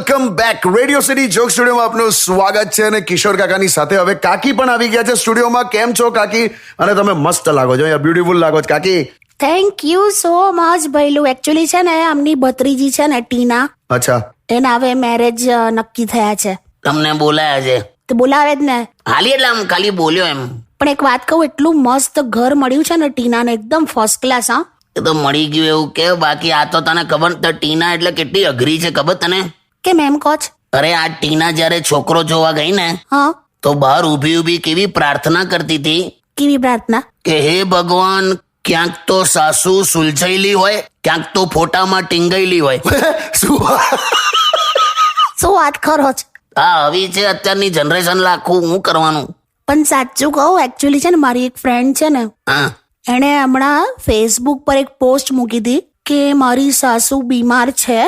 Welcome back. Radio city joke સ્ટુડિયોમાં આપનું સ્વાગત છે અને કિશોર કાકાની સાથે હવે કાકી પણ આવી ગયા છે સ્ટુડિયોમાં. કેમ છો કાકી? અને તમે મસ્ત લાગો છો, બ્યુટીફુલ લાગો છો કાકી. થેન્ક યુ સો મચ ભૈલું. એકચ્યુઅલી છે ને આમની ભત્રીજી છે ને ટીના, અચ્છા, એના હવે મેરેજ નક્કી થયા છે. તમને બોલાયા છે? તો બોલાવે જ ને. હાલી એટલે આમ ખાલી બોલ્યો એમ. પણ એક વાત કહું, એટલું મસ્ત ઘર મળ્યું છે ને ટીનાને, એકદમ ફર્સ્ટ ક્લાસ. હા, એ તો મળી ગયું એવું કે. બાકી આ તો તને ખબર તો ટીના એટલે કેટલી અઘરી છે ખબર તને? કેમ એમ કહો છો? અરે આ ટીના જયારે છોકરો જોવા ગઈ ને હા, તો બહાર ઊભી ઊભી કેવી પ્રાર્થના કરતી હતી કેવી પ્રાર્થના? કે હે ભગવાન, ક્યાંક તો સાસુ સુલઝાયેલી હોય, ક્યાંક તો ફોટામાં ટીંગાયેલી હોય. શું વાત કરો છો? આ આવી છે અત્યારની જનરેશન. લાખું હું કરવાનું. પણ સાચું કહું, એકચ્યુઅલી છે ને મારી એક ફ્રેન્ડ છે ને, હા, એણે હમણાં ફેસબુક પર એક પોસ્ટ મૂકી હતી કે મારી સાસુ બીમાર છે,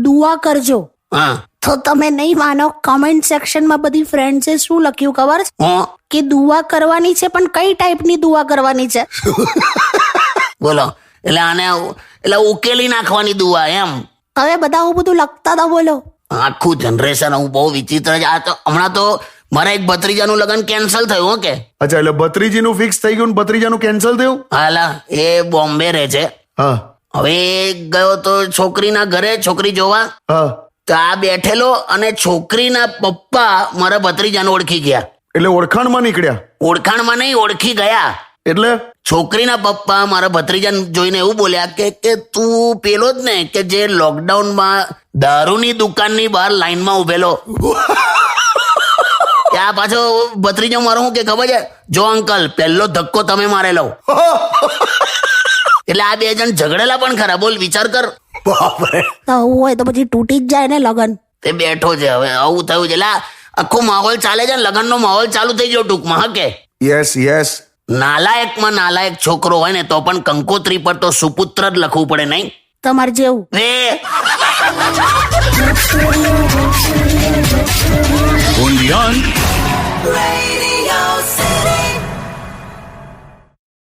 દુઆ કરજો. હા, તો તમે નહીં માનો, કમેન્ટ સેક્શનમાં બધી ફ્રેન્ડ્સે શું લખ્યું ખબર છે? હું કે દુઆ કરવાની છે, પણ કઈ ટાઈપની દુઆ કરવાની છે? બોલો. એટલે આને એટલે ઉકેલી નાખવાની દુઆ એમ. હવે બધા આવું બધું લખતા હતા. બોલો, આખું જનરેશન હું બહુ વિચિત્ર છે. આ તો હમણાં તો મારા એક ભત્રીજાનું લગ્ન કેન્સલ થયું. ઓકે, અચ્છા, એટલે ભત્રીજીનું ફિક્સ થઈ ગયું, ભત્રીજાનું કેન્સલ થયું. હાલા એ બોમ્બે રહે છે. હા હવે એ ગયો તો છોકરીના ઘરે છોકરી જોવા. હા, તો આ બેઠેલો અને છોકરીના પપ્પા મારા ભત્રીજાને ઓળખી ગયા. એટલે ઓળખાણમાં નીકળ્યા. ઓળખાણમાં નહીં, ઓળખી ગયા. એટલે છોકરીના પપ્પા મારા ભત્રીજાને જોઈને એવું બોલ્યા કે તું પેલો જ ને કે જે લોકડાઉનમાં દારૂની દુકાનની બહાર લાઈનમાં ઉભેલો. ત્યાં પાછો ભત્રીજો મારો શું કે ખબર છે? જો અંકલ, પહેલો ધક્કો તમે મારેલો. એટલે આ બે જણ ઝઘડેલા પણ ખરા. બોલ, વિચાર કર. બાપરે. તો આવું હોય તો પછી તૂટી જ જાય ને લગન. તે બેઠો છે હવે આવું થયું છે. એટલે આખો માહોલ ચાલે છે, લગ્નનો માહોલ ચાલુ થઈ ગયો ટૂંકમાં. હા કે યસ યસ. નાલાયકમાં નાલાયક છોકરો હોય ને તો પણ કંકોત્રી પર તો સુપુત્ર જ લખવું પડે, નહીં? તમારે જેવું. Way Only on